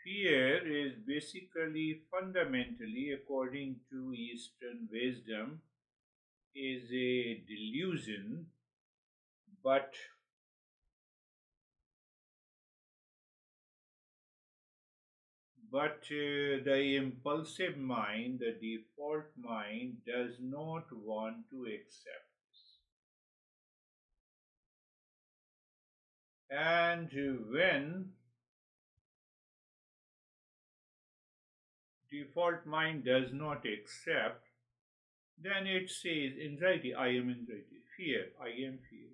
Fear is basically, fundamentally, according to Eastern wisdom, is a delusion, but the impulsive mind, the default mind, does not want to accept this. And when default mind does not accept, then it says anxiety, I am anxiety, fear, I am fear.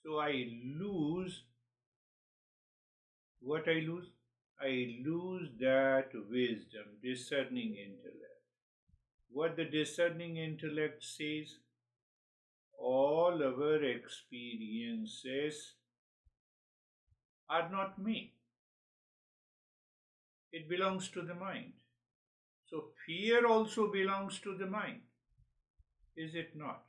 So I lose what I lose? I lose that wisdom, discerning intellect. What the discerning intellect says, all our experiences are not me. It belongs to the mind. So fear also belongs to the mind, is it not?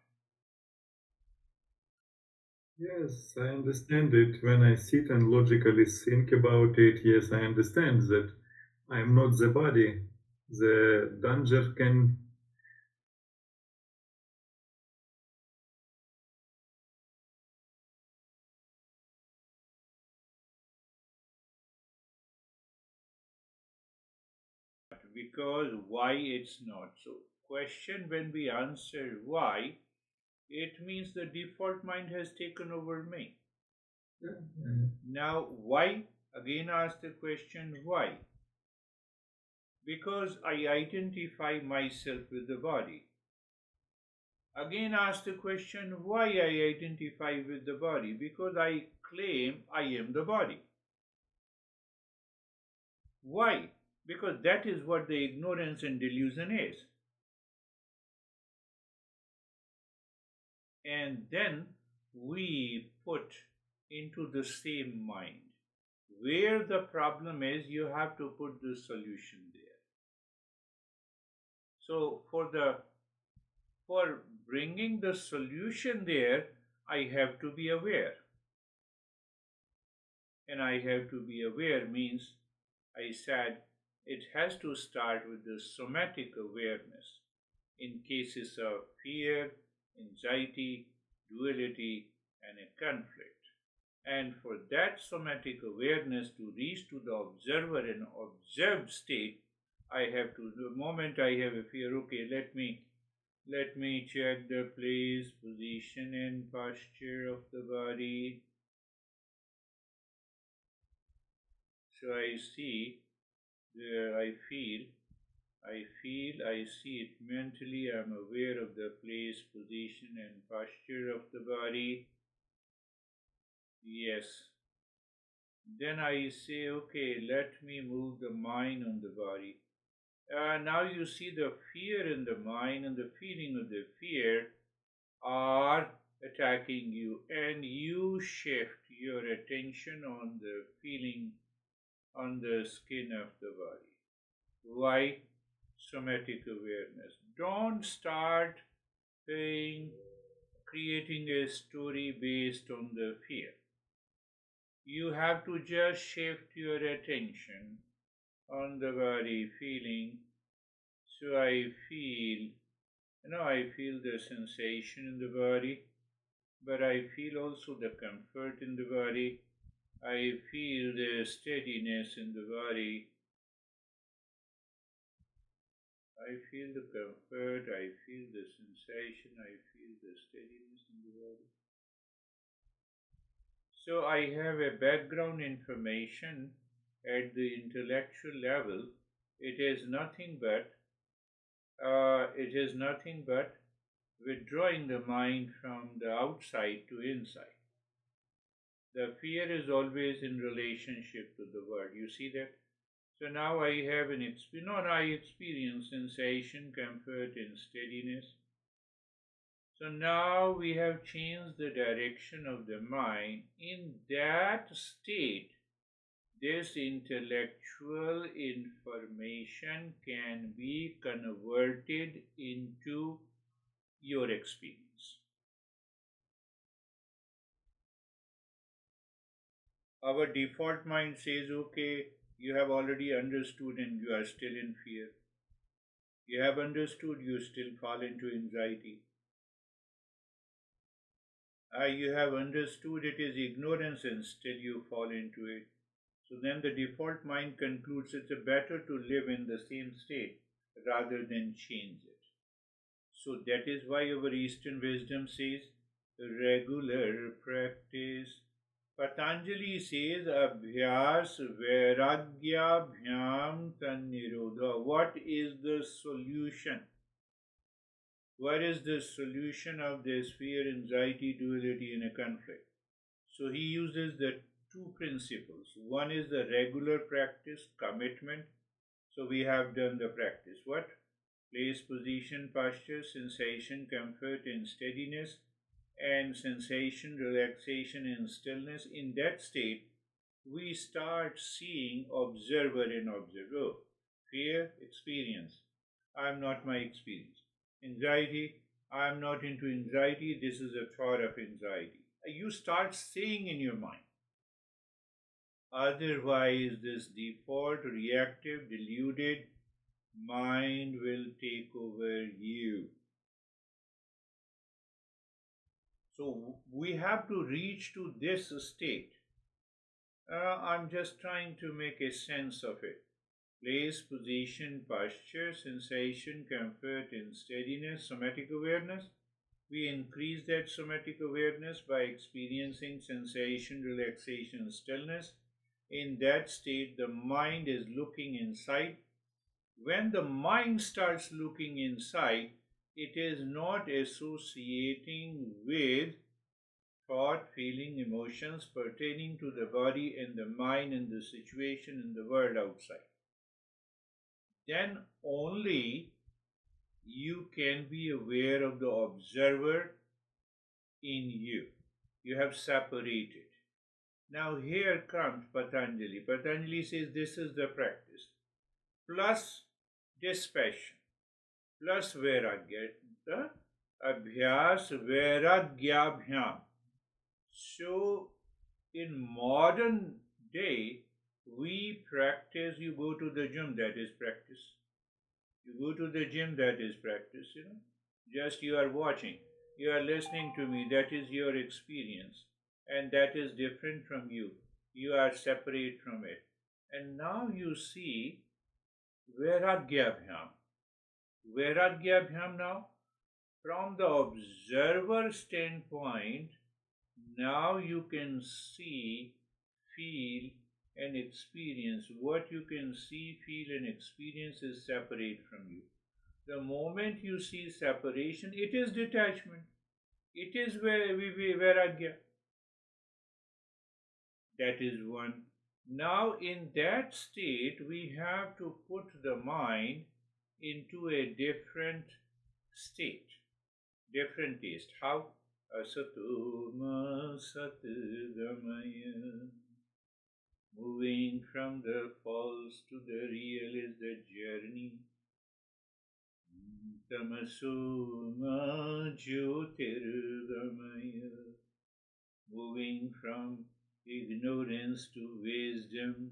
Yes, I understand it. When I sit and logically think about it, yes, I understand that I am not the body. The danger can. Because why it's not. So question, when we answer why, it means the default mind has taken over me. Now why? Again ask the question why? Because I identify myself with the body. Again ask the question why I identify with the body? Because I claim I am the body. Why? Because that is what the ignorance and delusion is. And then we put into the same mind. Where the problem is, you have to put the solution there. So for bringing the solution there, I have to be aware. And I have to be aware means, I said, it has to start with the somatic awareness in cases of fear, anxiety, duality, and a conflict. And for that somatic awareness to reach to the observer and observed state, I have to, the moment I have a fear, okay, let me check the place, position, and posture of the body. So I see, I see it mentally. I'm aware of the place, position, and posture of the body. Yes. Then I say, okay, let me move the mind on the body. Now you see the fear in the mind and the feeling of the fear are attacking you, and you shift your attention on the feeling on the skin of the body. Why? Somatic awareness. Don't start saying, creating a story based on the fear. You have to just shift your attention on the body feeling. So I feel the sensation in the body, but I feel also the comfort in the body. I feel the steadiness in the body. I feel the comfort, I feel the sensation, I feel the steadiness in the body. So I have a background information at the intellectual level. It is nothing but withdrawing the mind from the outside to inside. The fear is always in relationship to the word. You see that? So now I have an experience. No, I experience sensation, comfort, and steadiness. So now we have changed the direction of the mind. In that state, this intellectual information can be converted into your experience. Our default mind says, okay, You have already understood and you are still in fear. You have understood, you still fall into anxiety. You have understood it is ignorance and still you fall into it. So then the default mind concludes it's better to live in the same state rather than change it. So that is why our Eastern wisdom says regular practice. Patanjali says abhyas vairagya bhyam tannirodha. What is the solution? What is the solution of this fear, anxiety, duality, and a conflict? So he uses the two principles. One is the regular practice, commitment. So we have done the practice. What? Place, position, posture, sensation, comfort, and steadiness, and sensation, relaxation, and stillness. In that state, we start seeing observer and observer. Fear, experience. I am not my experience. Anxiety, I am not into anxiety. This is a thought of anxiety. You start saying in your mind. Otherwise, this default, reactive, deluded mind will take over you. So we have to reach to this state. I'm just trying to make a sense of it. Place, position, posture, sensation, comfort, and steadiness, somatic awareness. We increase that somatic awareness by experiencing sensation, relaxation, stillness. In that state, the mind is looking inside. When the mind starts looking inside, it is not associating with thought, feeling, emotions pertaining to the body and the mind and the situation in the world outside. Then only you can be aware of the observer in you. You have separated. Now here comes Patanjali. Patanjali says this is the practice. Plus dispassion, plus vairagya, the abhyas vairagyabhyam. So in modern day, we practice, you go to the gym, that is practice. You go to the gym, that is practice, Just you are watching, you are listening to me, that is your experience. And that is different from you. You are separate from it. And now you see Vairagyabhyam. Vairagyabhyam now, from the observer standpoint, now you can see, feel, and experience. What you can see, feel, and experience is separate from you. The moment you see separation, it is detachment. It is Vairagya. That is one. Now, in that state, we have to put the mind into a different state, different taste. How? Asatoma satgamaya. Moving from the false to the real is the journey. Tamasoma jyotirgamaya. Moving from ignorance to wisdom.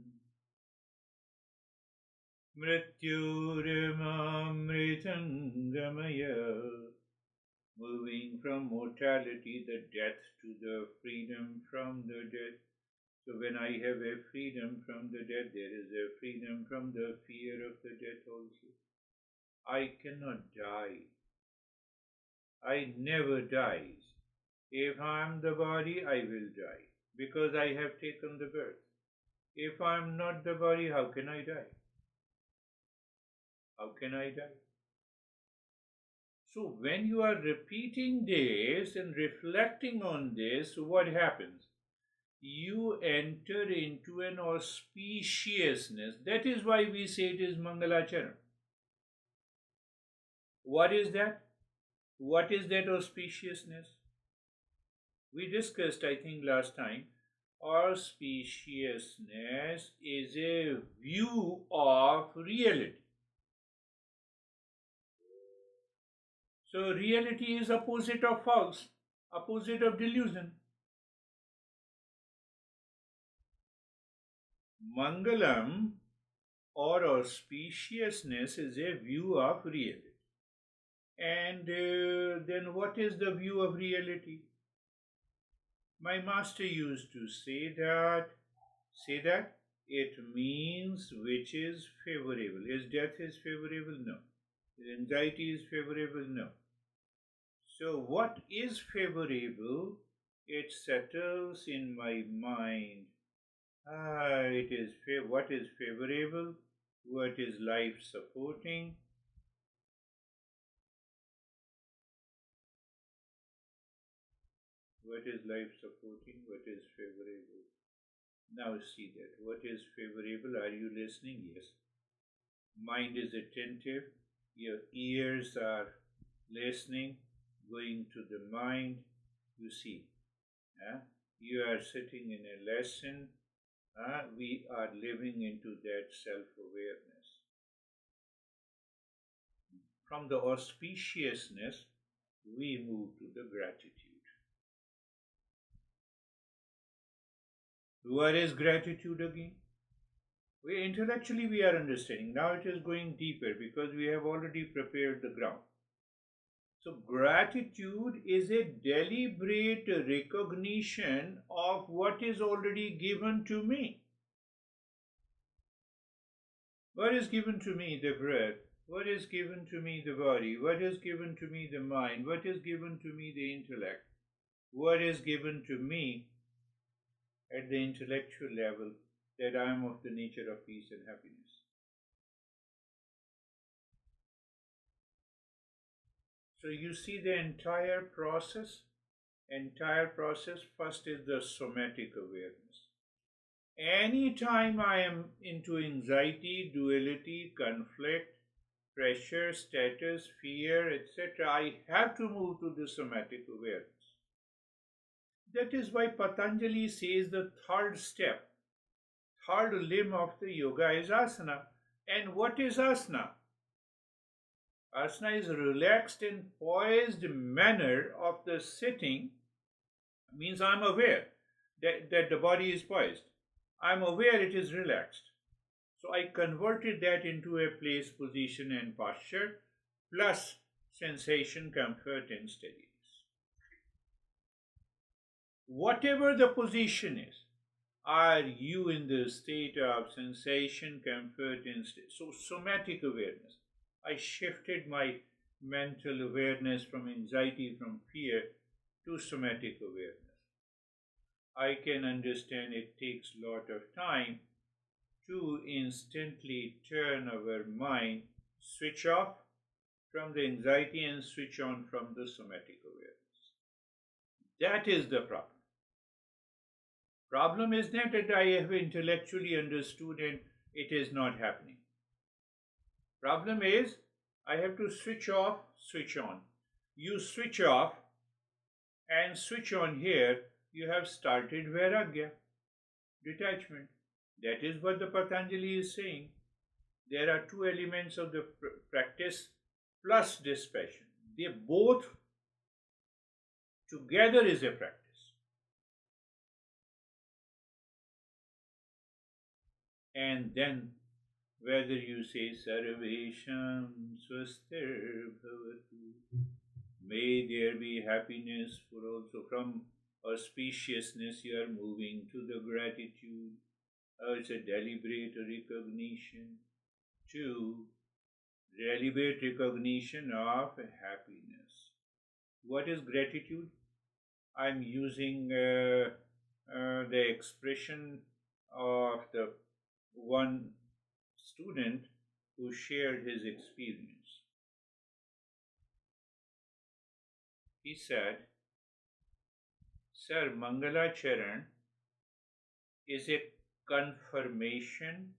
Mrityurmamritangamaya. Moving from mortality, the death, to the freedom from the death. So when I have a freedom from the death, there is a freedom from the fear of the death also. I cannot die. I never dies. If I am the body, I will die, because I have taken the birth. If I am not the body, how can I die? How can I die? So when you are repeating this and reflecting on this, what happens? You enter into an auspiciousness. That is why we say it is Mangalacharan. What is that? What is that auspiciousness? We discussed, I think, last time. Auspiciousness is a view of reality. So reality is opposite of false, opposite of delusion. Mangalam or auspiciousness is a view of reality. And then what is the view of reality? My master used to say that it means which is favorable. Is death is favorable? No. Is anxiety is favorable? No. So what is favorable? It settles in my mind. What is favorable? What is life supporting? What is life supporting? What is favorable? Now see that. What is favorable? Are you listening? Yes. Mind is attentive. Your ears are listening, going to the mind. You see, you are sitting in a lesson. We are living into that self awareness. From the auspiciousness, we move to the gratitude. What is gratitude again? Intellectually we are understanding. Now it is going deeper because we have already prepared the ground. So gratitude is a deliberate recognition of what is already given to me. What is given to me? The breath. What is given to me? The body. What is given to me? The mind. What is given to me? The intellect. What is given to me at the intellectual level? That I am of the nature of peace and happiness. So you see the entire process. First is the somatic awareness. Anytime I am into anxiety, duality, conflict, pressure, status, fear, etc., I have to move to the somatic awareness. That is why Patanjali says the third step, third limb of the yoga is asana. And what is asana? Asana is a relaxed and poised manner of the sitting. Means I'm aware that the body is poised. I'm aware it is relaxed. So I converted that into a place, position, and posture, plus sensation, comfort, and steadiness. Whatever the position is, are you in the state of sensation, comfort, and so somatic awareness? I shifted my mental awareness from anxiety, from fear, to somatic awareness. I can understand it takes a lot of time to instantly turn our mind, switch off from the anxiety and switch on from the somatic awareness. That is the problem. Problem is not that I have intellectually understood and it is not happening. Problem is I have to switch off, switch on. You switch off and switch on here, you have started vairagya, detachment. That is what the Patanjali is saying. There are two elements of the practice plus dispassion. They both together is a practice. And then whether you say Sarvesham Swastir Bhavatu, may there be happiness for also. From auspiciousness you are moving to the gratitude. It's a deliberate recognition to deliberate recognition of happiness. What is gratitude? I'm using the expression of the one student who shared his experience. He said, Sir, Mangala Charan is a confirmation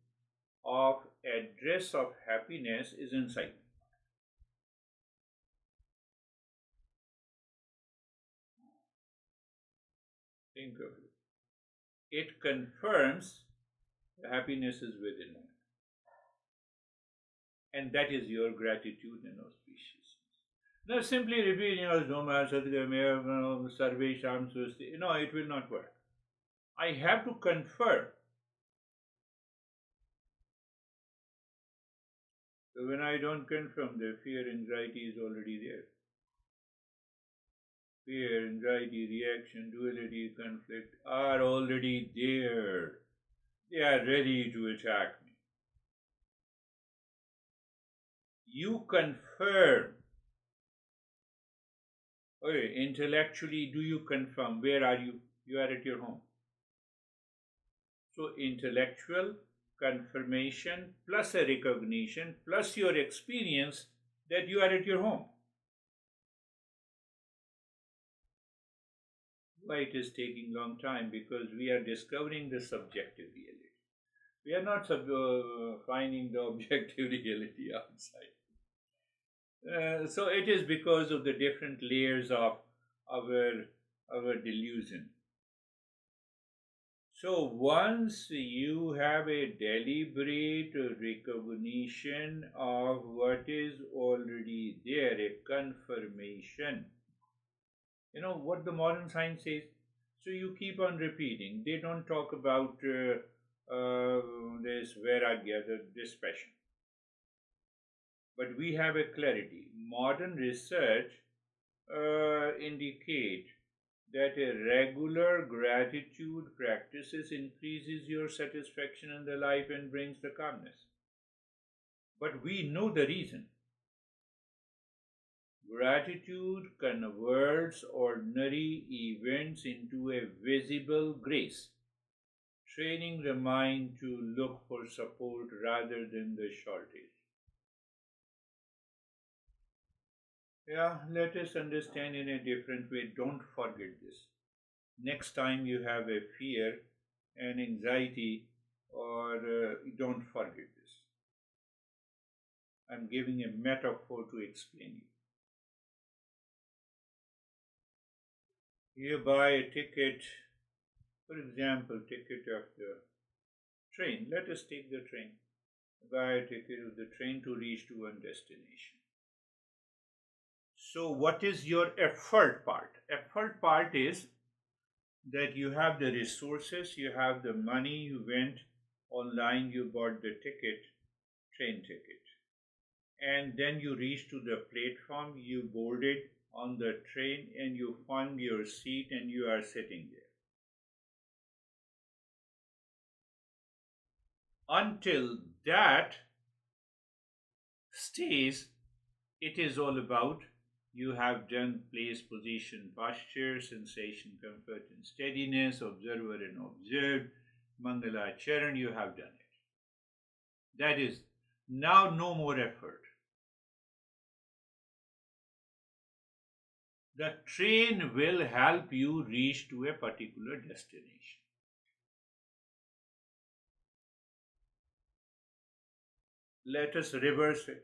of address of happiness is inside me. Think of it. It confirms the happiness is within me. And that is your gratitude and auspiciousness. Now simply repeating Dogma, Sarvesham Swasti, no, it will not work. I have to confirm So when I don't confirm, the fear, anxiety is already there. Fear, anxiety, reaction, duality, conflict are already there. They are ready to attack me. You confirm. Okay, intellectually, do you confirm? Where are you? You are at your home. So, intellectual confirmation plus a recognition plus your experience that you are at your home. Why it is taking long time? Because we are discovering the subjective reality. We are not finding the objective reality outside. So it is because of the different layers of our delusion. So once you have a deliberate recognition of what is already there, a confirmation, you know what the modern science says. So you keep on repeating. They don't talk about this vairagya, this passion. But we have a clarity. Modern research indicate that a regular gratitude practices increases your satisfaction in the life and brings the calmness. But we know the reason. Gratitude converts ordinary events into a visible grace, training the mind to look for support rather than the shortage. Yeah, let us understand in a different way. Don't forget this. Next time you have a fear and anxiety, or don't forget this. I'm giving a metaphor to explain you. You buy a ticket, for example, ticket of the train. Let us take the train. Buy a ticket of the train to reach to one destination. So, what is your effort part? Effort part is that you have the resources, you have the money, you went online, you bought the ticket, train ticket, and then you reach to the platform, you boarded on the train, and you found your seat and you are sitting there. Until that stage, it is all about you have done place, position, posture, sensation, comfort, and steadiness, observer and observed, Mangala Charan, you have done it. That is now no more effort. The train will help you reach to a particular destination. Let us reverse it.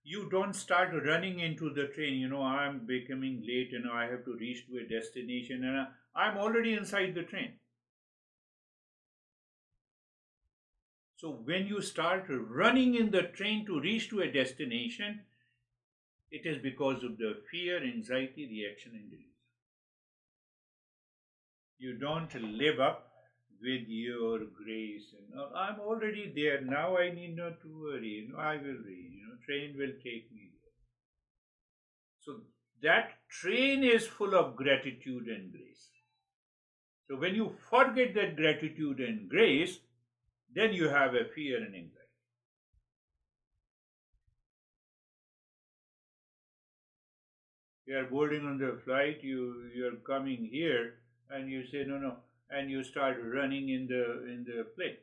You don't start running into the train, I'm becoming late, I have to reach to a destination, and I'm already inside the train. So when you start running in the train to reach to a destination, it is because of the fear, anxiety, reaction, and delusion. You don't live up with your grace. And I'm already there. Now I need not to worry. I will reach. Train will take me there. So that train is full of gratitude and grace. So when you forget that gratitude and grace, then you have a fear and anxiety. You are boarding on the flight, you're coming here, and you say no, and you start running in the plane.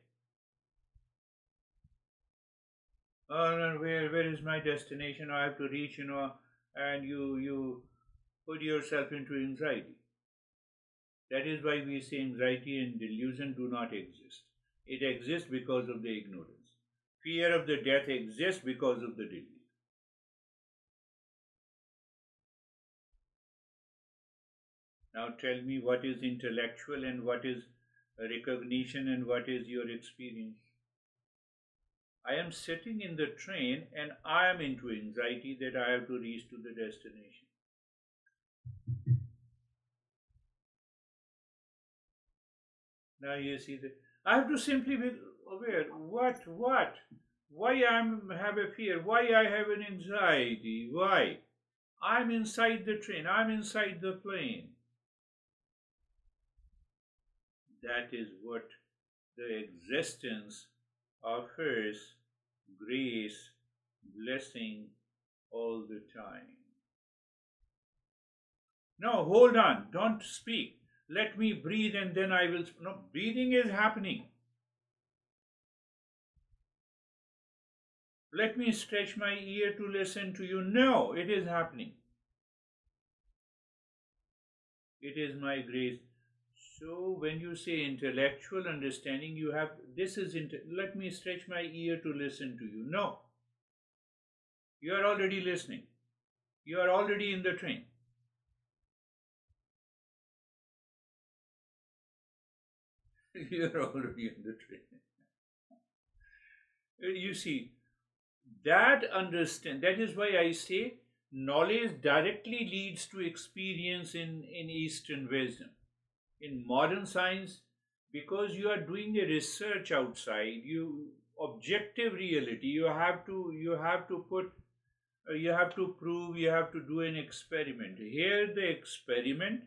Oh no, where is my destination? I have to reach, and you put yourself into anxiety. That is why we say anxiety and delusion do not exist. It exists because of the ignorance. Fear of the death exists because of the delusion. Now tell me what is intellectual and what is recognition and what is your experience. I am sitting in the train and I am into anxiety that I have to reach to the destination. Now you see that I have to simply be aware. What? Why I have a fear? Why I have an anxiety? Why? I'm inside the train. I'm inside the plane. That is what the existence offers grace, blessing all the time. No, hold on. Don't speak. Let me breathe and then I will. No, breathing is happening. Let me stretch my ear to listen to you. No, it is happening. It is my grace. So when you say intellectual understanding, you have this is let me stretch my ear to listen to you. No, you are already listening. You are already in the train. You are already in the train. You see, that is why I say knowledge directly leads to experience in Eastern wisdom. In modern science, because you are doing a research outside, you objective reality, you have to prove, you have to do an experiment. Here the experiment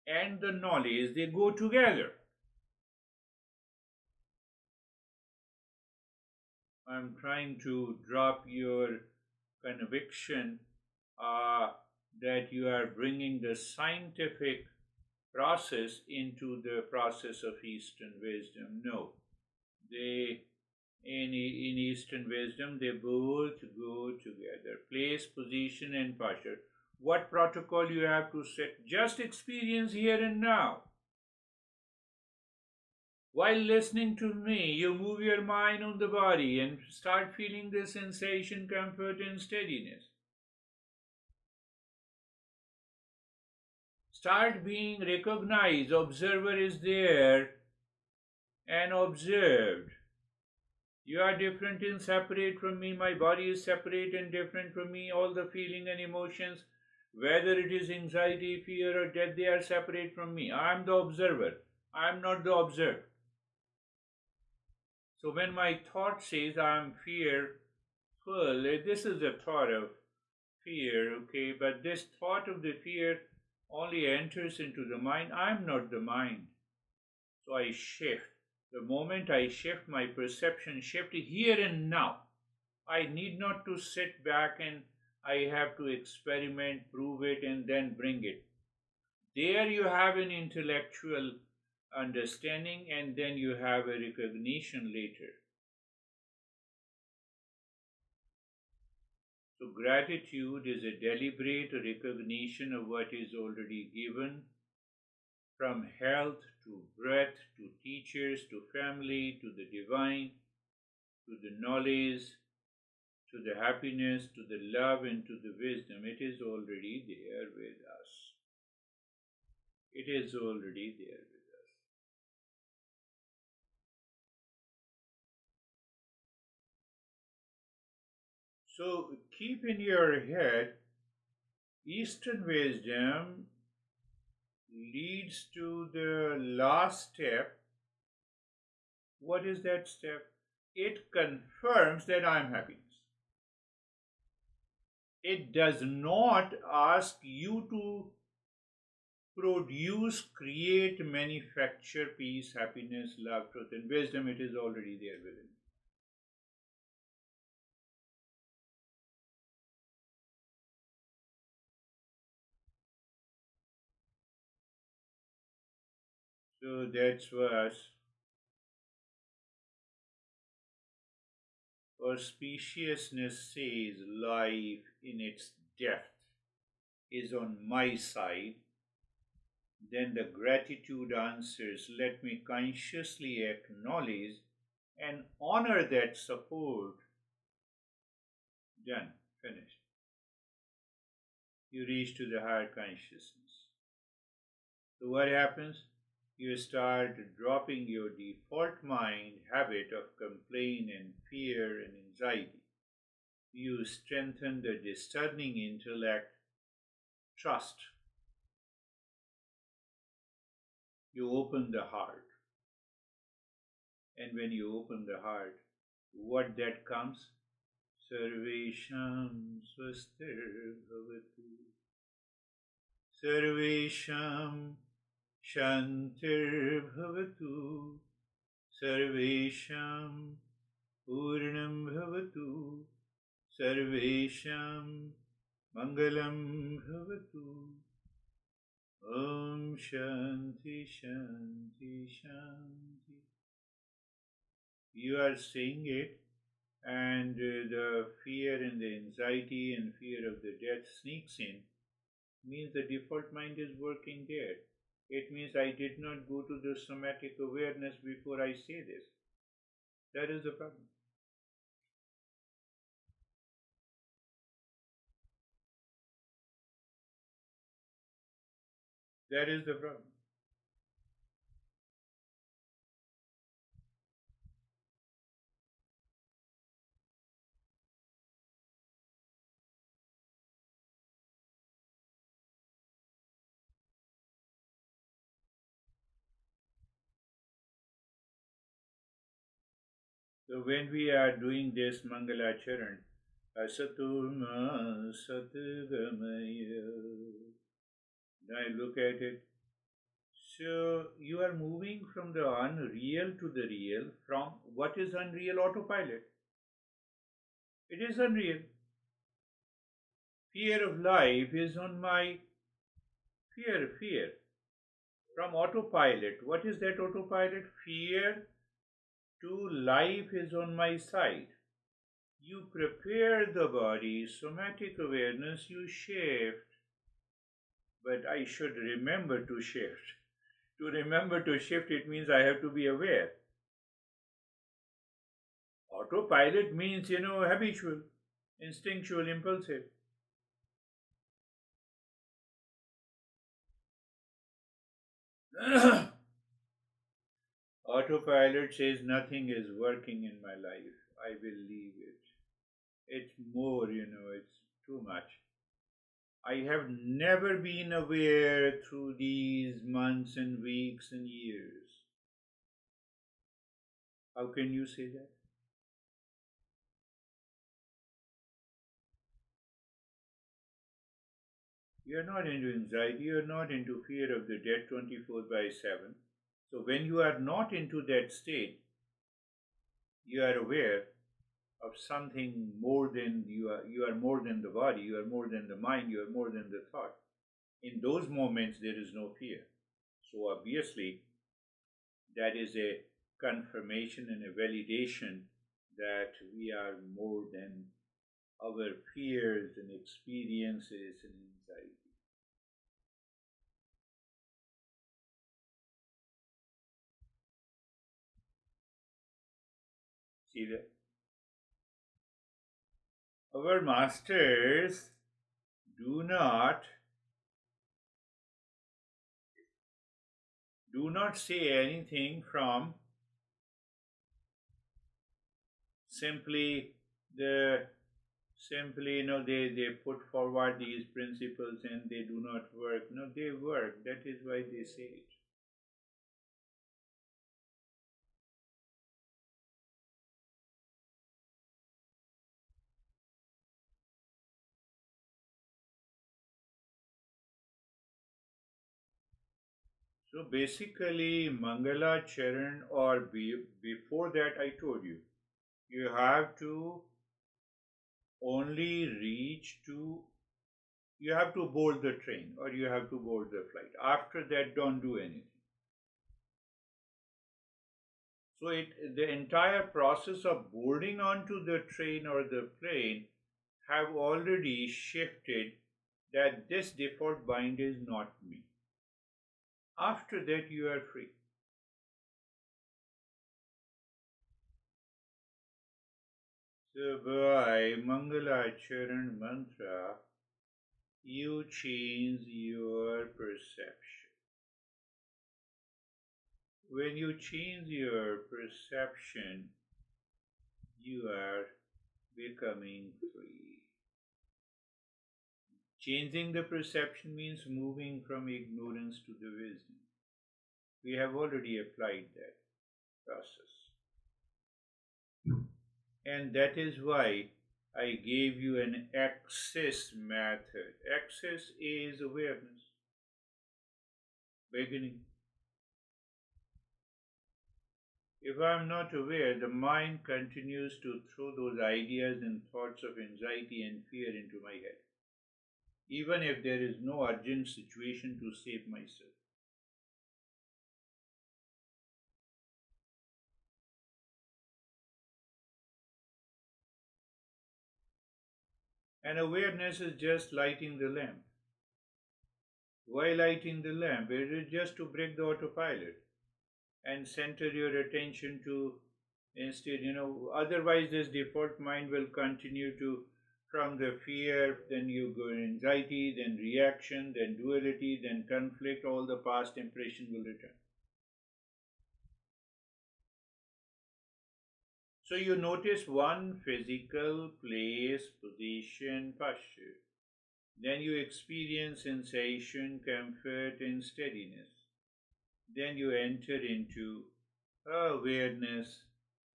and the knowledge, they go together. I'm trying to drop your conviction uh, that you are bringing the scientific process into the process of Eastern wisdom. No, they in Eastern wisdom they both go together. Place, position, and posture. What protocol you have to set? Just experience here and now. While listening to me, you move your mind on the body and start feeling the sensation, comfort, and steadiness. Start being recognized. Observer is there and observed. You are different and separate from me. My body is separate and different from me. All the feeling and emotions, whether it is anxiety, fear, or death, they are separate from me. I am the observer. I am not the observed. So when my thought says I am fearful, this is a thought of fear, okay? But this thought of the fear only enters into the mind. I am not the mind. So I shift. The moment I shift, my perception shift here and now. I need not to sit back and I have to experiment, prove it, and then bring it. There you have an intellectual understanding, and then you have a recognition later. So, gratitude is a deliberate recognition of what is already given, from health to breath to teachers to family to the divine to the knowledge to the happiness to the love and to the wisdom. It is already there with us. It is already there with us. So keep in your head, Eastern wisdom leads to the last step. What is that step? It confirms that I am happiness. It does not ask you to produce, create, manufacture peace, happiness, love, truth, and wisdom. It is already there within. So that's what auspiciousness says life in its depth is on my side. Then the gratitude answers, let me consciously acknowledge and honor that support. Done, finished. You reach to the higher consciousness. So what happens? You start dropping your default mind habit of complaint and fear and anxiety. You strengthen the discerning intellect, trust. You open the heart. And when you open the heart, what that comes? Sarvesham swastir bhavatu. Sarvesham shantir bhavatu. Sarvesham purnam bhavatu. Sarvesham mangalam bhavatu. Om Shanti Shanti Shanti. You are saying it, and the fear and the anxiety and fear of the death sneaks in, means the default mind is working there. It means I did not go to the somatic awareness before I say this. That is the problem. That is the problem. So when we are doing this Mangalacharan, Asatuma Satgamaya, I look at it. So you are moving from the unreal to the real. From what is unreal? Autopilot. It is unreal. Fear of life is on my fear. From autopilot. What is that autopilot? Fear to life is on my side. You prepare the body, somatic awareness, you shift. But I should remember to shift. To remember to shift, it means I have to be aware. Autopilot means, habitual, instinctual, impulsive. Autopilot says nothing is working in my life. I will leave it. It's more, it's too much. I have never been aware through these months and weeks and years. How can you say that? You are not into anxiety, you are not into fear of the dead 24/7. So when you are not into that state, you are aware of something more than you are more than the body, you are more than the mind, you are more than the thought. In those moments there is no fear. So obviously that is a confirmation and a validation that we are more than our fears and experiences and anxiety. See that? Our masters do not say anything from simply the simply they put forward these principles and they do not work. No, they work. That is why they say it. So basically, Mangala Charan, or before that, I told you, you have to only reach to, you have to board the train or you have to board the flight. After that, don't do anything. So the entire process of boarding onto the train or the plane have already shifted that this default mind is not me. After that, you are free. So by Mangalacharan mantra, you change your perception. When you change your perception, you are becoming free. Changing the perception means moving from ignorance to the wisdom. We have already applied that process. And that is why I gave you an access method. Access is awareness, beginning. If I'm not aware, the mind continues to throw those ideas and thoughts of anxiety and fear into my head, even if there is no urgent situation to save myself. And awareness is just lighting the lamp. Why lighting the lamp? It is just to break the autopilot and center your attention to instead, otherwise this default mind will continue to from the fear, then you go anxiety, then reaction, then duality, then conflict, all the past impression will return. So you notice one physical place, position, posture. Then you experience sensation, comfort, and steadiness. Then you enter into awareness,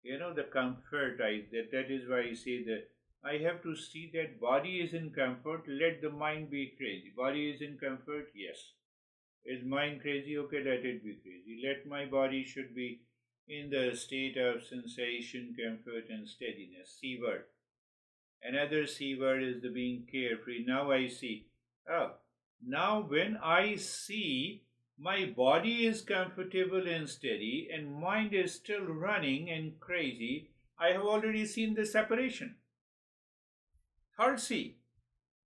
the comfort. That is why I say that I have to see that body is in comfort, let the mind be crazy. Body is in comfort, yes. Is mind crazy? Okay, let it be crazy. Let my body should be in the state of sensation, comfort, and steadiness. C word. Another C word is the being carefree. Now I see. Oh, now when I see my body is comfortable and steady and mind is still running and crazy, I have already seen the separation. Third C,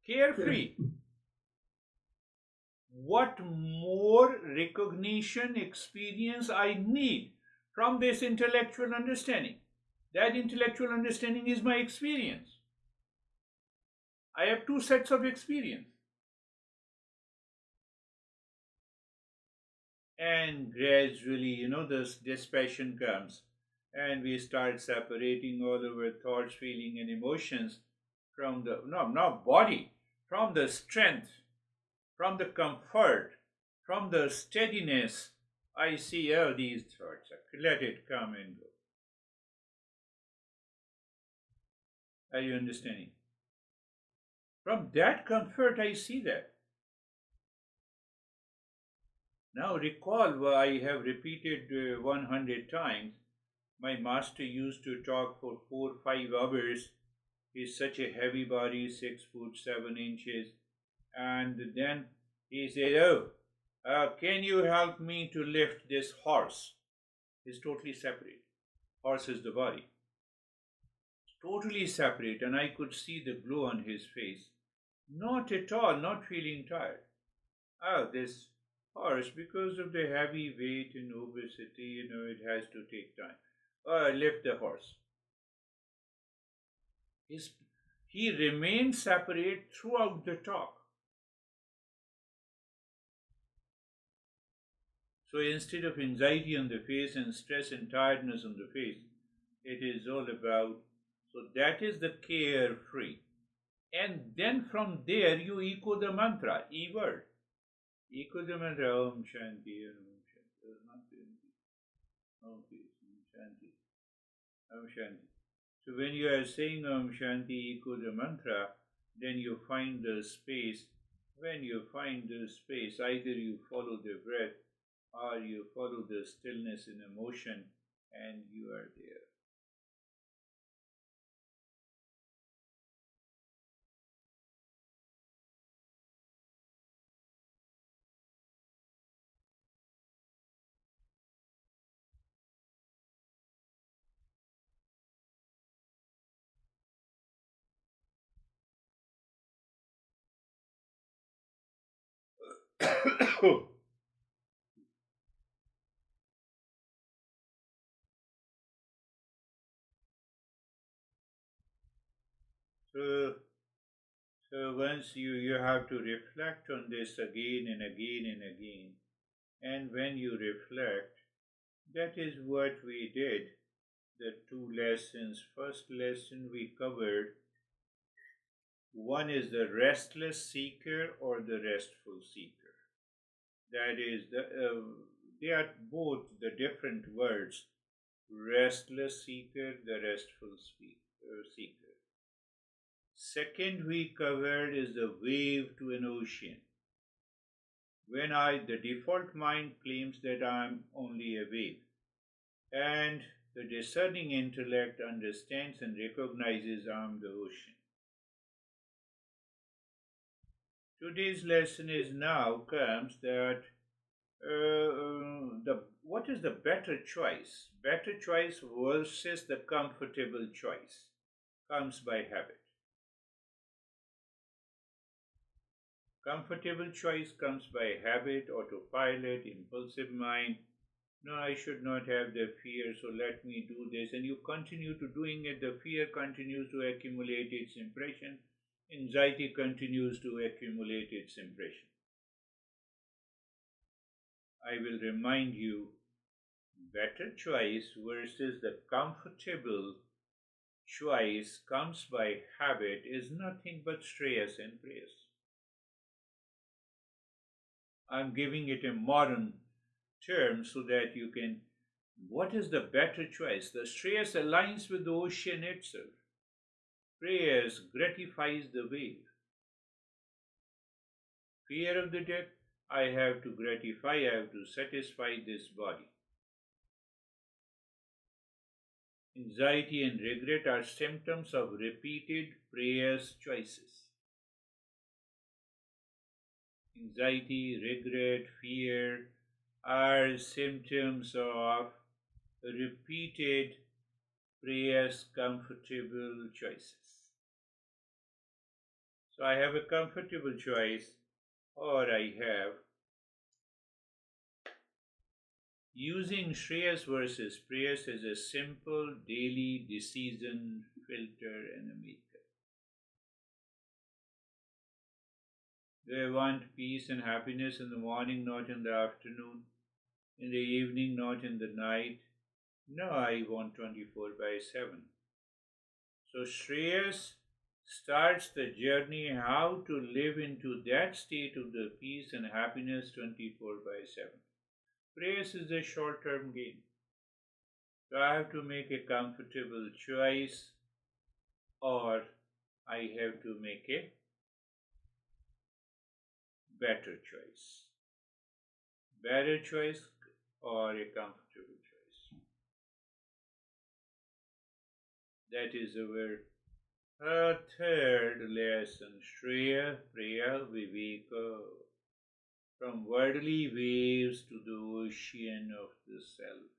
carefree. What more recognition, experience I need from this intellectual understanding? That intellectual understanding is my experience. I have two sets of experience. And gradually, this passion comes and we start separating all our thoughts, feeling, and emotions from the, no, not body, from the strength, from the comfort, from the steadiness. I see all these thoughts. Let it come and go. Are you understanding? From that comfort, I see that. Now recall what I have repeated 100 times. My master used to talk for 4 5 hours. He's such a heavy body, 6 foot 7 inches. And then he said, "Oh, can you help me to lift this horse?" It's totally separate. Horse is the body. Totally separate. And I could see the glow on his face. Not at all, not feeling tired. Oh, this horse, because of the heavy weight and obesity, it has to take time. Lift the horse. His, he remained separate throughout the talk. So instead of anxiety on the face and stress and tiredness on the face, it is all about, so that is the carefree. And then from there you echo the mantra, E word. Echo the mantra, Om Shanti, Om Shanti, Om Shanti, Om Shanti. So when you are saying Om Shanti, echo the mantra, then you find the space. When you find the space, either you follow the breath or you follow the stillness in emotion and you are there. so, so once you have to reflect on this again and again and again. And when you reflect, that is what we did. The two lessons. First lesson we covered. One is the restless seeker or the restful seeker. That is they are both the different words. Restless seeker, the restful seeker. Second we covered is the wave to an ocean. When the default mind claims that I am only a wave, and the discerning intellect understands and recognizes I am the ocean. Today's lesson is now comes that what is the better choice? Better choice versus the comfortable choice comes by habit. Comfortable choice comes by habit, autopilot, impulsive mind. No, I should not have the fear, so let me do this. And you continue to doing it, the fear continues to accumulate its impression. Anxiety continues to accumulate its impression. I will remind you, better choice versus the comfortable choice comes by habit is nothing but stress and praise. I'm giving it a modern term so that you can. What is the better choice? The stress aligns with the ocean itself. Prayers gratifies the wave. Fear of the death, I have to gratify, I have to satisfy this body. Anxiety and regret are symptoms of repeated prayers choices. Anxiety, regret, fear are symptoms of repeated prayers comfortable choices. So I have a comfortable choice, or I have using Shreyas versus Prayas as a simple daily decision filter and a maker. Do I want peace and happiness in the morning, not in the afternoon? In the evening, not in the night? No, I want 24/7. So Shreyas starts the journey how to live into that state of the peace and happiness 24/7. Prayers is a short-term gain. So I have to make a comfortable choice, or I have to make a better choice. Better choice or a comfortable choice. That is our third lesson. Shreya, Priya, Viveka. From worldly waves to the ocean of the self.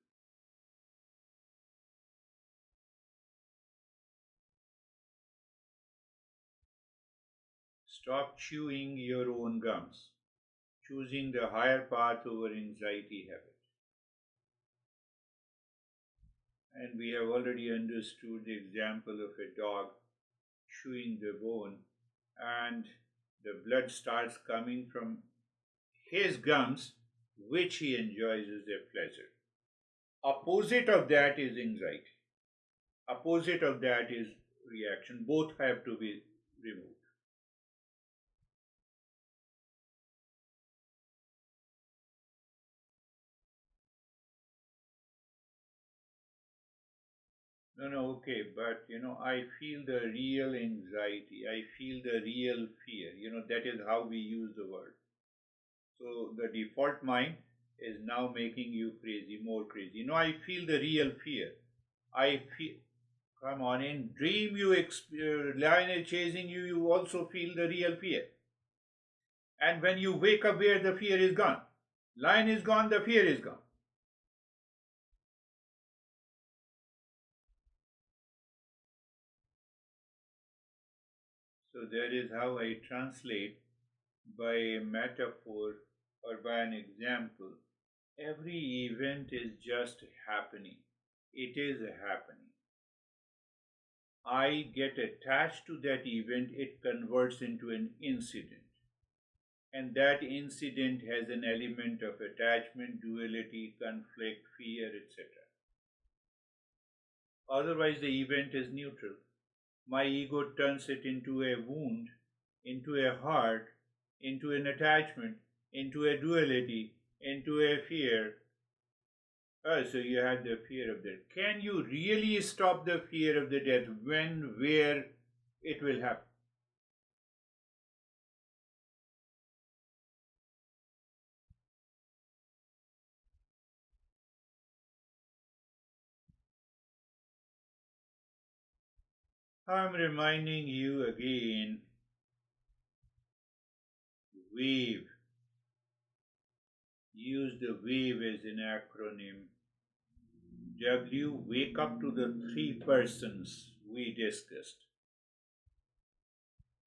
Stop chewing your own gums, choosing the higher path over anxiety habit. And we have already understood the example of a dog chewing the bone, and the blood starts coming from his gums, which he enjoys as a pleasure. Opposite of that is anxiety. Opposite of that is reaction. Both have to be removed. No, okay, but I feel the real anxiety, I feel the real fear. That is how we use the word. So the default mind is now making you crazy, more crazy. I feel the real fear. I feel, come on, in dream lion is chasing you, you also feel the real fear. And when you wake up where the fear is gone, lion is gone, the fear is gone. So that is how I translate by a metaphor or by an example. Every event is just happening. It is happening. I get attached to that event, it converts into an incident. And that incident has an element of attachment, duality, conflict, fear, etc. Otherwise, the event is neutral. My ego turns it into a wound, into a heart, into an attachment, into a duality, into a fear. Oh, so you had the fear of death. Can you really stop the fear of the death? When, where it will happen? I'm reminding you again, wave. Use the wave as an acronym. W, wake up to the three persons we discussed.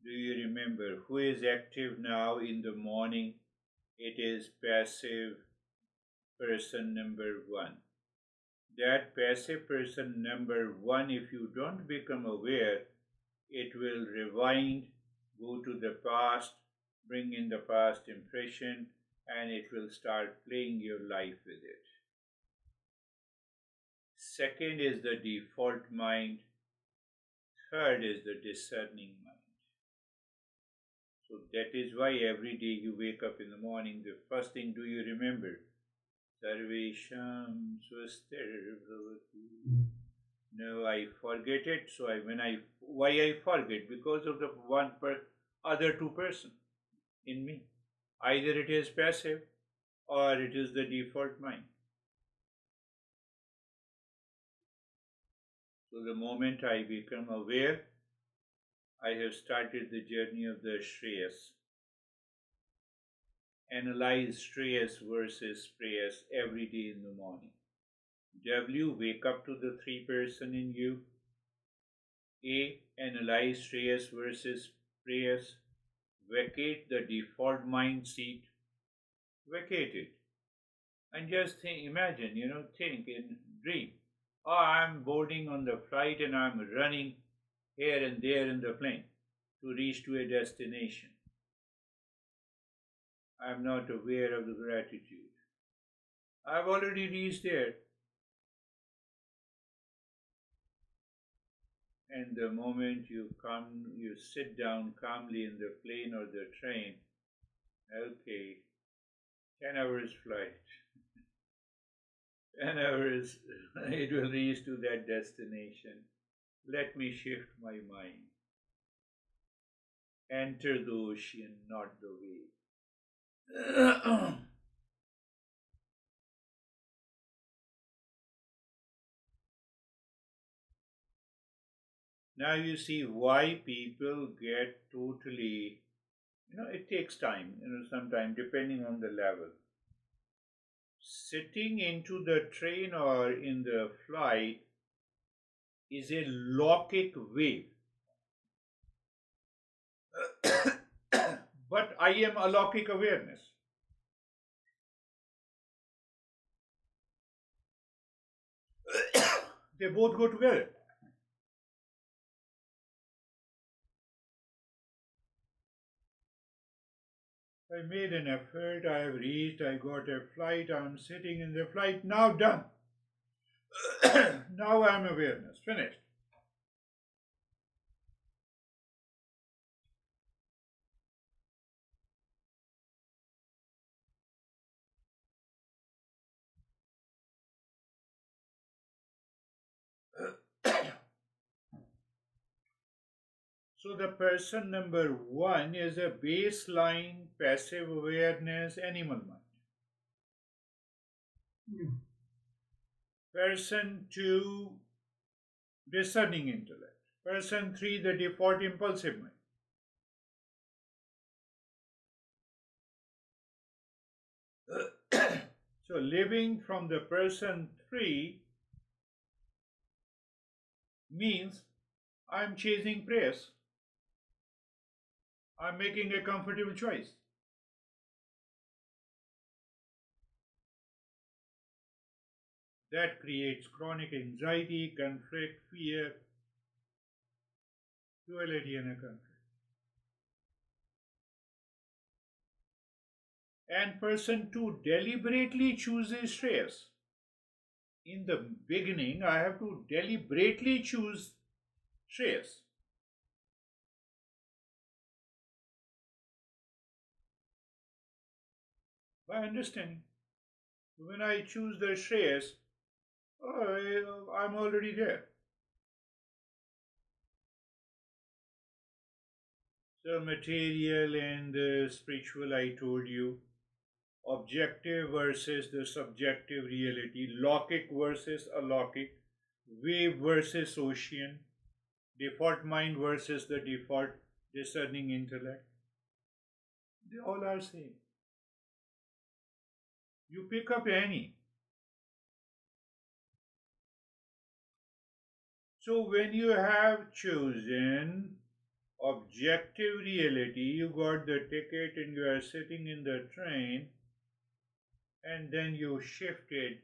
Do you remember who is active now in the morning? It is passive person number one. That passive person number one, if you don't become aware, it will rewind, go to the past, bring in the past impression, and it will start playing your life with it. Second is the default mind. Third is the discerning mind. So that is why every day you wake up in the morning, the first thing, do you remember? Sarvesham Swastir. No, I forget it. So why I forget? Because of the other two person in me. Either it is passive or it is the default mind. So the moment I become aware, I have started the journey of the Shreyas. Analyze Shreyas versus Preyas every day in the morning. W, wake up to the three person in you. A, analyze Shreyas versus Preyas. Vacate the default mind seat. Vacate it. And just think, imagine, think in dream. Oh, I'm boarding on the flight and I'm running here and there in the plane to reach to a destination. I'm not aware of the gratitude. I've already reached there. And the moment you sit down calmly in the plane or the train, okay, 10 hours flight. 10 hours, it will reach to that destination. Let me shift my mind. Enter the ocean, not the wave. Now you see why people get totally, it takes time, sometimes depending on the level. Sitting into the train or in the flight is a lokic wave. But I am alokik awareness. They both go together. I made an effort, I have reached, I got a flight, I'm sitting in the flight, now done. Now I'm awareness, finished. So the person number one is a baseline passive awareness animal mind. Person two, discerning intellect. Person three, the default impulsive mind. So living from the person three means I'm chasing praise. I'm making a comfortable choice. That creates chronic anxiety, conflict, fear, duality, and a conflict. And person two deliberately chooses Shreyas. In the beginning, I have to deliberately choose Shreyas. By understanding. When I choose the Shreyas, I'm already there. So, material and spiritual, I told you. Objective versus the subjective reality. Lockic versus alockic. Wave versus ocean. Default mind versus the default discerning intellect. They all are same. You pick up any. So when you have chosen objective reality, you got the ticket and you are sitting in the train, and then you shifted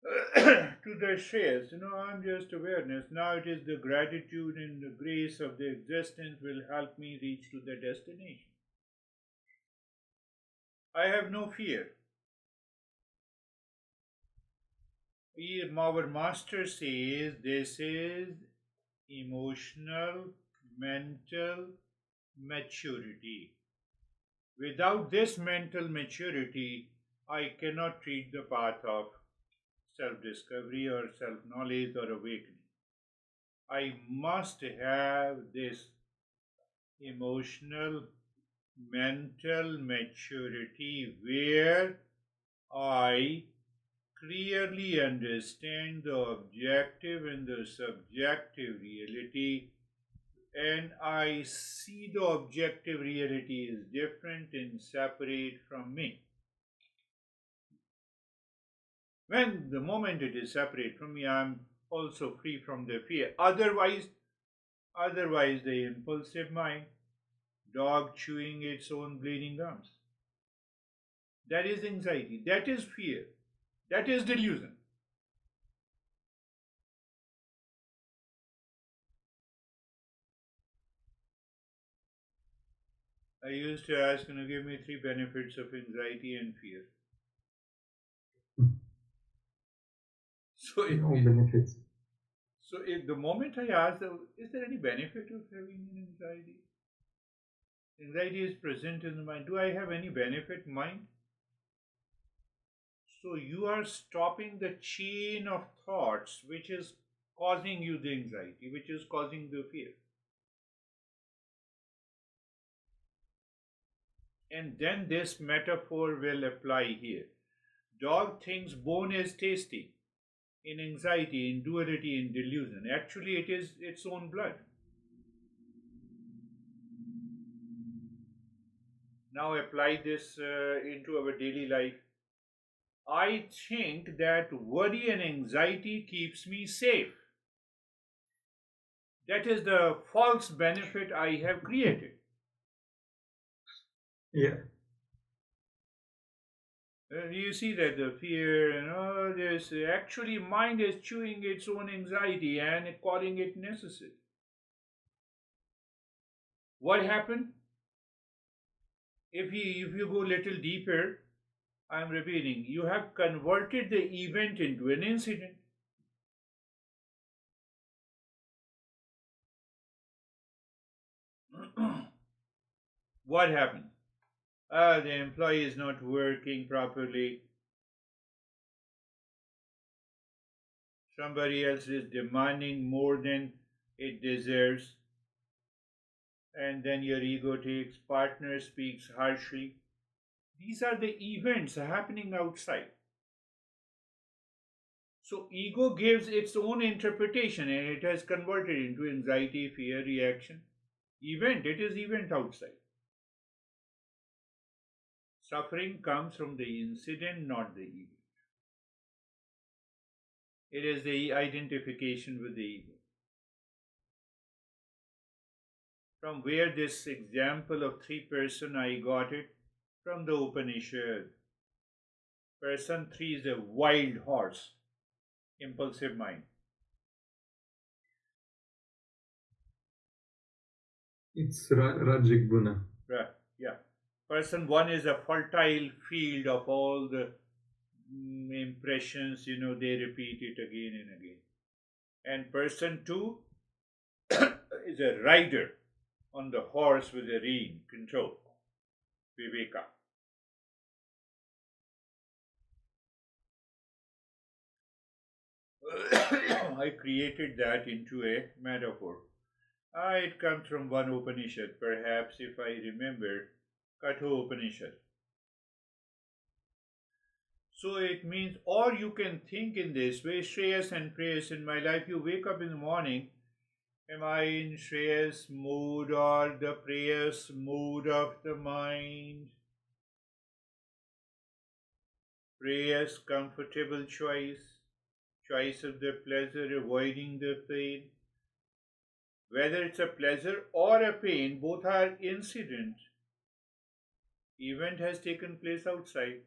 to the shares. I'm just awareness. Now it is the gratitude and the grace of the existence will help me reach to the destination. I have no fear. Our master says this is emotional, mental maturity. Without this mental maturity, I cannot treat the path of self discovery or self knowledge or awakening. I must have this emotional, mental maturity where I clearly understand the objective and the subjective reality, and I see the objective reality is different and separate from me. When the moment it is separate from me, I am also free from the fear. Otherwise, the impulsive mind, dog chewing its own bleeding gums. That is anxiety. That is fear. That is delusion. I used to ask, give me three benefits of anxiety and fear. So if, No benefits. so if the moment I ask, is there any benefit of having an anxiety? Anxiety is present in the mind. Do I have any benefit mind? So you are stopping the chain of thoughts which is causing you the anxiety, which is causing the fear. And then this metaphor will apply here. Dog thinks bone is tasty in anxiety, in duality, in delusion. Actually, it is its own blood. Now apply this into our daily life. I think that worry and anxiety keeps me safe. That is the false benefit I have created. Yeah. You see that the fear and all this, actually mind is chewing its own anxiety and calling it necessary. What happened? If you go little deeper, I'm repeating, you have converted the event into an incident. What happened? The employee is not working properly. Somebody else is demanding more than it deserves. And then your ego takes, partner speaks harshly. These are the events happening outside. So ego gives its own interpretation and it has converted into anxiety, fear, reaction. Event, it is event outside. Suffering comes from the incident, not the event. It is the identification with the ego. From where this example of three-person I got it? From the Upanishad. Person three is a wild horse, impulsive mind. It's Rajik Guna. Right, yeah. Person one is a fertile field of all the impressions, they repeat it again and again. And person two is a rider on the horse with a rein, control, viveka. I created that into a metaphor. It comes from one Upanishad, perhaps if I remember, Katho Upanishad. So it means, or you can think in this way, Shreyas and Preyas in my life. You wake up in the morning, am I in Shreyas mood or the Preyas mood of the mind? Preyas, comfortable choice, choice of the pleasure, avoiding the pain. Whether it's a pleasure or a pain, both are incident. Event has taken place outside.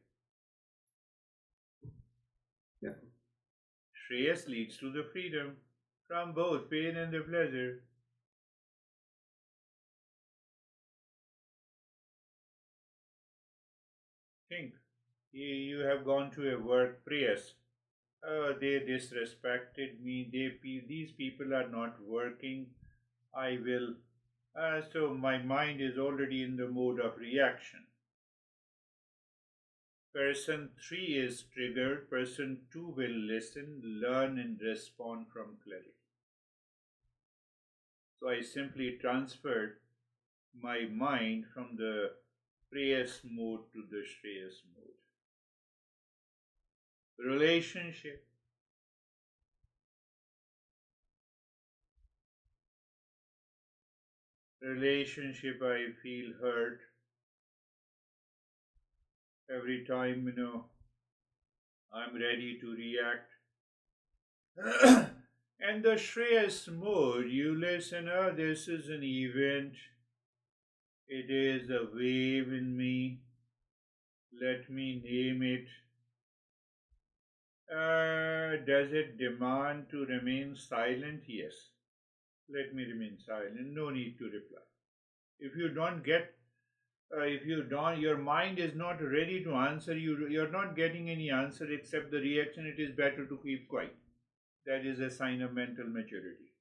Yeah. Shreyas leads to the freedom from both pain and the pleasure. Think, you have gone to a workplace. They disrespected me. These people are not working. I will. So my mind is already in the mode of reaction. Person 3 is triggered. Person 2 will listen, learn, and respond from clarity. So I simply transferred my mind from the Preyas mode to the Shreyas mode. Relationship. Relationship, I feel hurt every time, I'm ready to react. And the Shreyas mode, you listen, this is an event, it is a wave in me, let me name it. Does it demand to remain silent? Yes. Let me remain silent, no need to reply. If you don't get, if you don't, your mind is not ready to answer, you're not getting any answer except the reaction, it is better to keep quiet. That is a sign of mental maturity.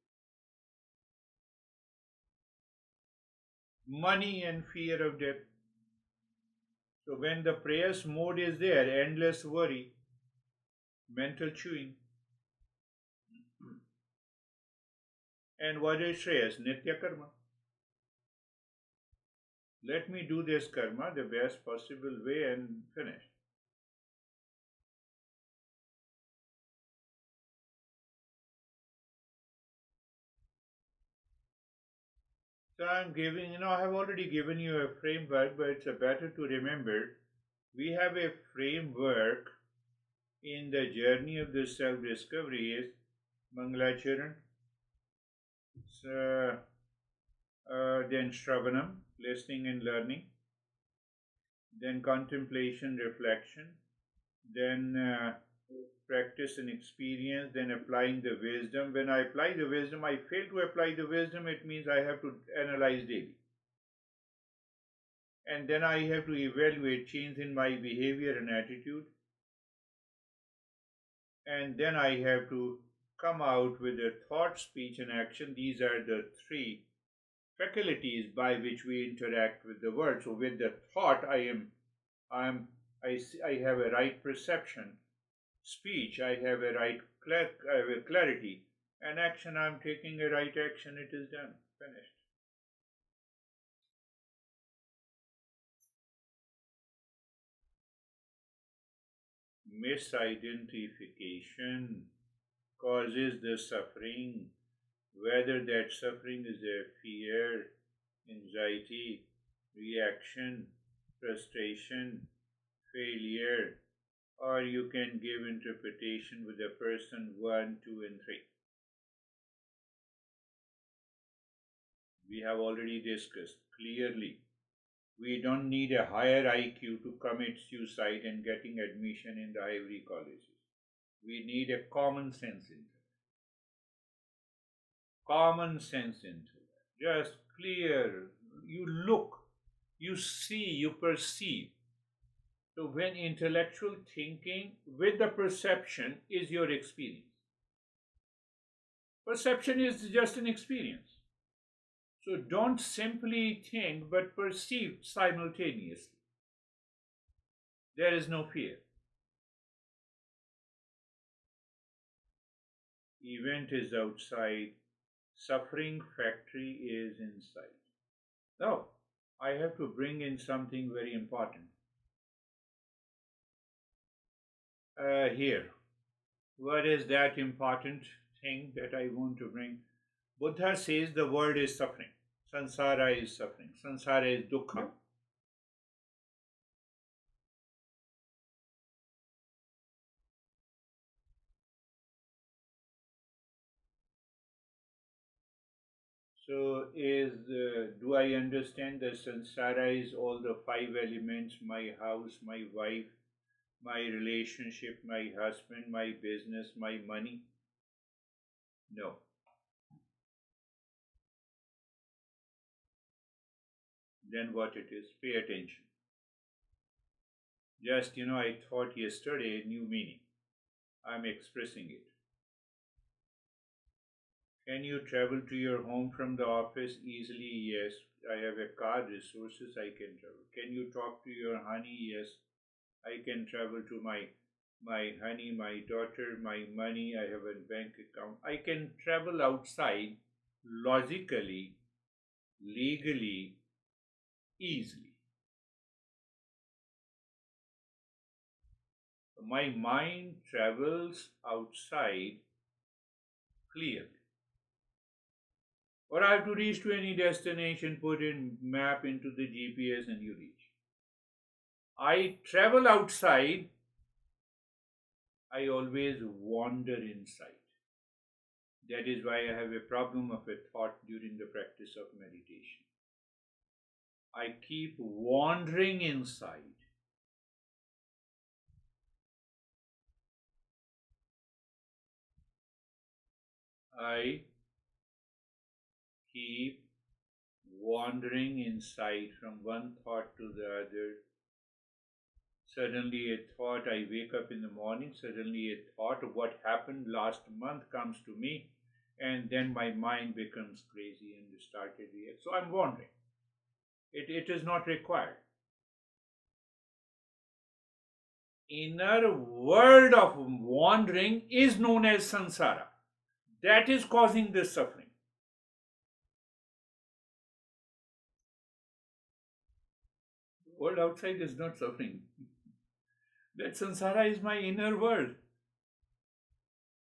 Money and fear of death. So when the prayers mode is there, endless worry, mental chewing. And what is Shreyas? Nitya karma. Let me do this karma the best possible way and finish. So I'm giving, I have already given you a framework, but it's better to remember. We have a framework in the journey of the self-discovery is Mangalacharan, so, then Shravanam, listening and learning, then contemplation, reflection, then practice and experience, then applying the wisdom. When I apply the wisdom, I fail to apply the wisdom, it means I have to analyze daily. And then I have to evaluate change in my behavior and attitude. And then I have to come out with a thought, speech, and action. These are the three faculties by which we interact with the world. So with the thought, I have a right perception. Speech, I have a I have a clarity. And action, I'm taking a right action. It is done, finished. Misidentification causes the suffering, whether that suffering is a fear, anxiety, reaction, frustration, failure, or you can give interpretation with the person 1, 2, and 3. We have already discussed clearly. We don't need a higher IQ to commit suicide and getting admission in the Ivory colleges. We need a common sense into it. Common sense into it. Just clear. You look, you see, you perceive. So when intellectual thinking with the perception is your experience. Perception is just an experience. So don't simply think but perceive simultaneously. There is no fear. Event is outside, suffering factory is inside. Now, I have to bring in something very important here. What is that important thing that I want to bring? Buddha says the world is suffering. Sansara is suffering. Sansara is dukkha. So, do I understand that sansara is all the five elements: my house, my wife, my relationship, my husband, my business, my money? No. Then what it is? Pay attention. Just, I thought yesterday a new meaning. I'm expressing it. Can you travel to your home from the office easily? Yes. I have a car, resources, I can travel. Can you talk to your honey? Yes. I can travel to my honey, my daughter, my money, I have a bank account. I can travel outside logically, legally, easily. My mind travels outside clearly. Or I have to reach to any destination, put in map into the GPS and you reach. I travel outside, I always wander inside. That is why I have a problem of a thought during the practice of meditation. I keep wandering inside. I keep wandering inside from one thought to the other. Suddenly, a thought, I wake up in the morning, suddenly, a thought of what happened last month comes to me, and then my mind becomes crazy and started react. So I'm wandering. It is not required. Inner world of wandering is known as sansara. That is causing this suffering. The world outside is not suffering. That sansara is my inner world.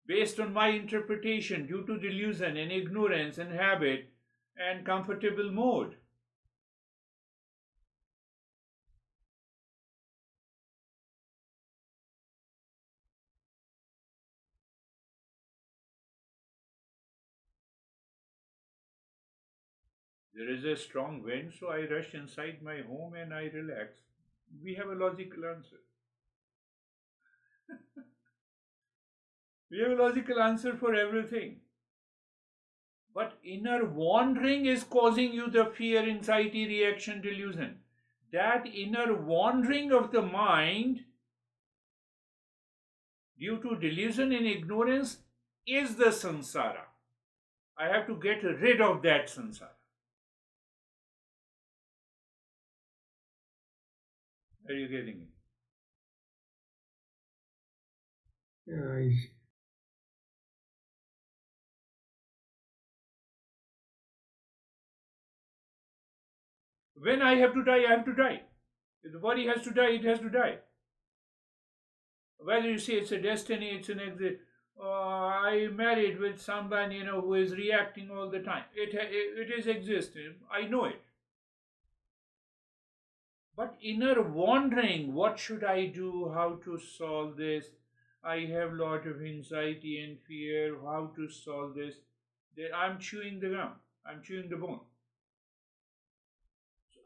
Based on my interpretation, due to delusion and ignorance and habit and comfortable mode. There is a strong wind, so I rush inside my home and I relax. We have a logical answer. We have a logical answer for everything. But inner wandering is causing you the fear, anxiety, reaction, delusion. That inner wandering of the mind due to delusion and ignorance is the sansara. I have to get rid of that sansara. Are you getting it? Yeah, When I have to die, I have to die. If the body has to die, it has to die. Whether you say it's a destiny, it's an exit. I married with someone who is reacting all the time. It is existing. I know it. But inner wandering, what should I do? How to solve this? I have a lot of anxiety and fear. How to solve this? I'm chewing the gum. I'm chewing the bone,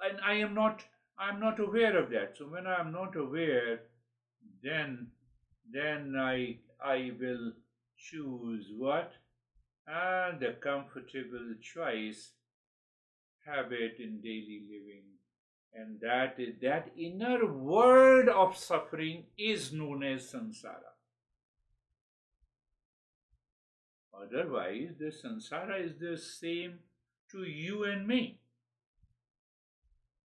and I'm not aware of that. So when I'm not aware, then I will choose what? The comfortable choice, habit in daily living. And that inner world of suffering is known as samsara. Otherwise, the samsara is the same to you and me.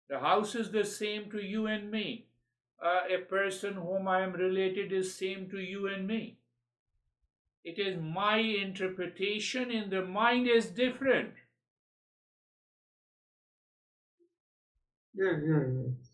The house is the same to you and me. A person whom I am related is same to you and me. It is my interpretation, and the mind is different. Yeah, yeah, yeah.